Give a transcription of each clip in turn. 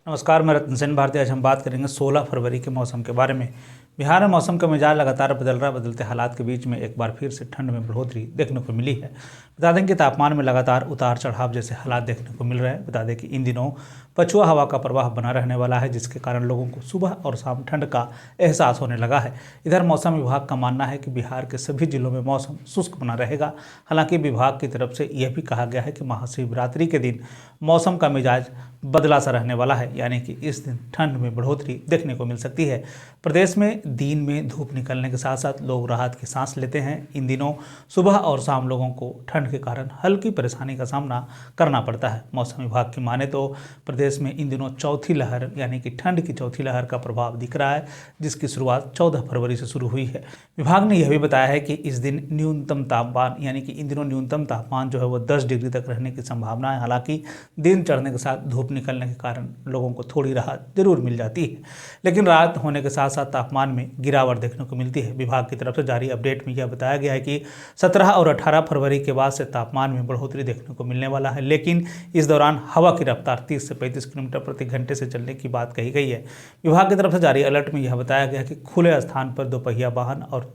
नमस्कार, मैं रत्न सेन भारती। आज हम बात करेंगे 16 फरवरी के मौसम के बारे में। बिहार में मौसम का मिजाज लगातार बदल रहा है। बदलते हालात के बीच में एक बार फिर से ठंड में बढ़ोतरी देखने को मिली है। बता दें कि तापमान में लगातार उतार चढ़ाव जैसे हालात देखने को मिल रहे हैं। बता दें कि इन दिनों पछुआ हवा का प्रवाह बना रहने वाला है, जिसके कारण लोगों को सुबह और शाम ठंड का एहसास होने लगा है। इधर मौसम विभाग का मानना है कि बिहार के सभी जिलों में मौसम शुष्क बना रहेगा। हालांकि विभाग की तरफ से यह भी कहा गया है कि महाशिवरात्रि के दिन मौसम का मिजाज बदला सा रहने वाला है, यानी कि इस दिन ठंड में बढ़ोतरी देखने को मिल सकती है। प्रदेश में दिन में धूप निकलने के साथ साथ लोग राहत की सांस लेते हैं। इन दिनों सुबह और शाम लोगों को ठंड के कारण हल्की परेशानी का सामना करना पड़ता है। मौसम विभाग की माने तो प्रदेश में इन दिनों चौथी लहर यानी कि ठंड की चौथी लहर का प्रभाव दिख रहा है, जिसकी शुरुआत 14 फरवरी से शुरू हुई है। विभाग ने यह भी बताया है कि इस दिन न्यूनतम तापमान यानी कि इन दिनों न्यूनतम तापमान जो है वो 10 डिग्री तक रहने की संभावना है। हालांकि दिन चढ़ने के साथ धूप निकलने के कारण लोगों को थोड़ी राहत जरूर मिल जाती है, लेकिन राहत होने के साथ साथ तापमान में गिरावट देखने को मिलती है। विभाग की तरफ से जारी अपडेट में यह बताया गया है कि 17 और 18 फरवरी के बाद से तापमान में बढ़ोतरी देखने को मिलने वाला है, लेकिन इस दौरान हवा की रफ्तार 30 से 35 किलोमीटर प्रति घंटे से चलने की बात कही गई है। विभाग की तरफ से जारी अलर्ट में यह बताया गया है कि खुले स्थान पर दोपहिया वाहन और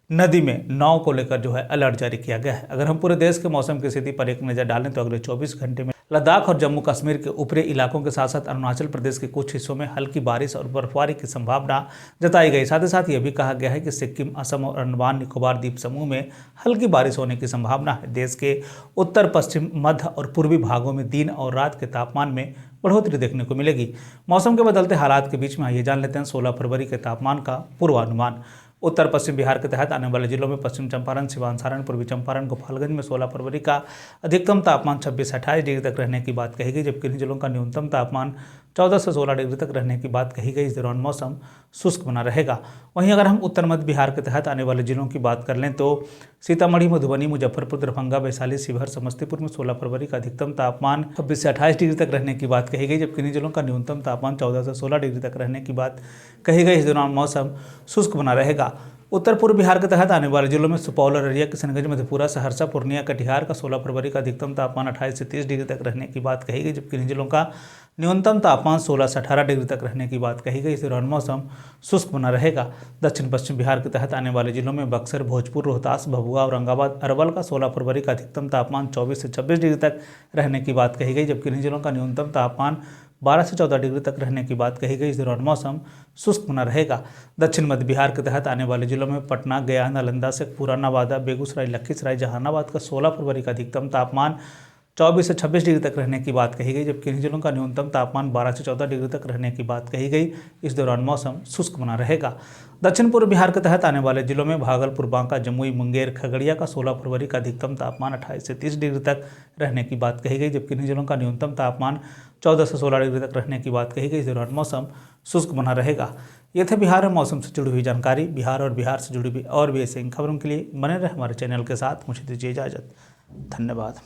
नदी में नाव को लेकर जो है अलर्ट जारी किया गया है। अगर हम पूरे देश के मौसम की स्थिति पर एक नज़र डालें तो अगले 24 घंटे में लद्दाख और जम्मू कश्मीर के ऊपरी इलाकों के साथ साथ अरुणाचल प्रदेश के कुछ हिस्सों में हल्की बारिश और बर्फबारी की संभावना जताई गई। साथ ही साथ यह भी कहा गया है कि सिक्किम, असम और अंडमान निकोबार द्वीप समूह में हल्की बारिश होने की संभावना है। देश के उत्तर, पश्चिम, मध्य और पूर्वी भागों में दिन और रात के तापमान में बढ़ोतरी देखने को मिलेगी। मौसम के बदलते हालात के बीच में आइए जान लेते हैं 16 फरवरी के तापमान का पूर्वानुमान। उत्तर पश्चिम बिहार के तहत आने वाले जिलों में पश्चिम चंपारण, सिवान, सारण, पूर्वी चंपारण, गोपालगंज में 16 फरवरी का अधिकतम तापमान 26 से 28 डिग्री तक रहने की बात कही गई, जबकि इन जिलों का न्यूनतम तापमान 14 से 16 डिग्री तक रहने की बात कही गई। इस दौरान मौसम शुष्क बना रहेगा। वहीं अगर हम उत्तर मध्य बिहार के तहत आने वाले जिलों की बात कर लें तो सीतामढ़ी, मधुबनी, मुजफ्फरपुर, दरभंगा, वैशाली, शिवहर, समस्तीपुर में 16 फरवरी का अधिकतम तापमान 26 से 28 डिग्री तक रहने की बात कही गई, जबकि इन जिलों का न्यूनतम तापमान 14 से 16 डिग्री तक रहने की बात कही गई। इस दौरान मौसम शुष्क बना रहेगा। उत्तर पूर्व बिहार के तहत आने वाले जिलों में सुपौल, अररिया, किशनगंज, मधेपुरा, सहरसा, पूर्णिया, कटिहार का 16 फरवरी का अधिकतम तापमान 28 से 30 डिग्री तक रहने की बात कही गई, जबकि इन जिलों का न्यूनतम तापमान 16 से 18 डिग्री तक रहने की बात कही गई। इस दौरान मौसम शुष्क बना रहेगा। दक्षिण पश्चिम बिहार के तहत आने वाले जिलों में बक्सर, भोजपुर, रोहतास, भभुआ, औरंगाबाद, अरवल का 16 फरवरी का अधिकतम तापमान 24 से 26 डिग्री तक रहने की बात कही गई, जबकि इन जिलों का न्यूनतम तापमान 12 से 14 डिग्री तक रहने की बात कही गई। इस दौरान मौसम शुष्क बना रहेगा। दक्षिण मध्य बिहार के तहत आने वाले जिलों में पटना, गया, नालंदा, शेखपुरा, नवादा, बेगूसराय, लखीसराय, जहानाबाद का 16 फरवरी का अधिकतम तापमान 24 से 26 डिग्री तक रहने की बात कही गई, जबकि इन जिलों का न्यूनतम तापमान 12 से 14 डिग्री तक रहने की बात कही गई। इस दौरान मौसम शुष्क बना रहेगा। दक्षिण पूर्व बिहार के तहत आने वाले जिलों में भागलपुर, बांका, जमुई, मुंगेर, खगड़िया का 16 फरवरी का अधिकतम तापमान 28 से 30 डिग्री तक रहने की बात कही गई, जबकि इन जिलों का न्यूनतम तापमान 14 से 16 डिग्री तक रहने की बात कही गई। इस दौरान मौसम शुष्क बना रहेगा। ये थे बिहार में मौसम से जुड़ी हुई जानकारी। बिहार और बिहार से जुड़ी हुई और भी ऐसे खबरों के लिए बने रहे हमारे चैनल के साथ। मुझे दीजिए इजाज़त। धन्यवाद।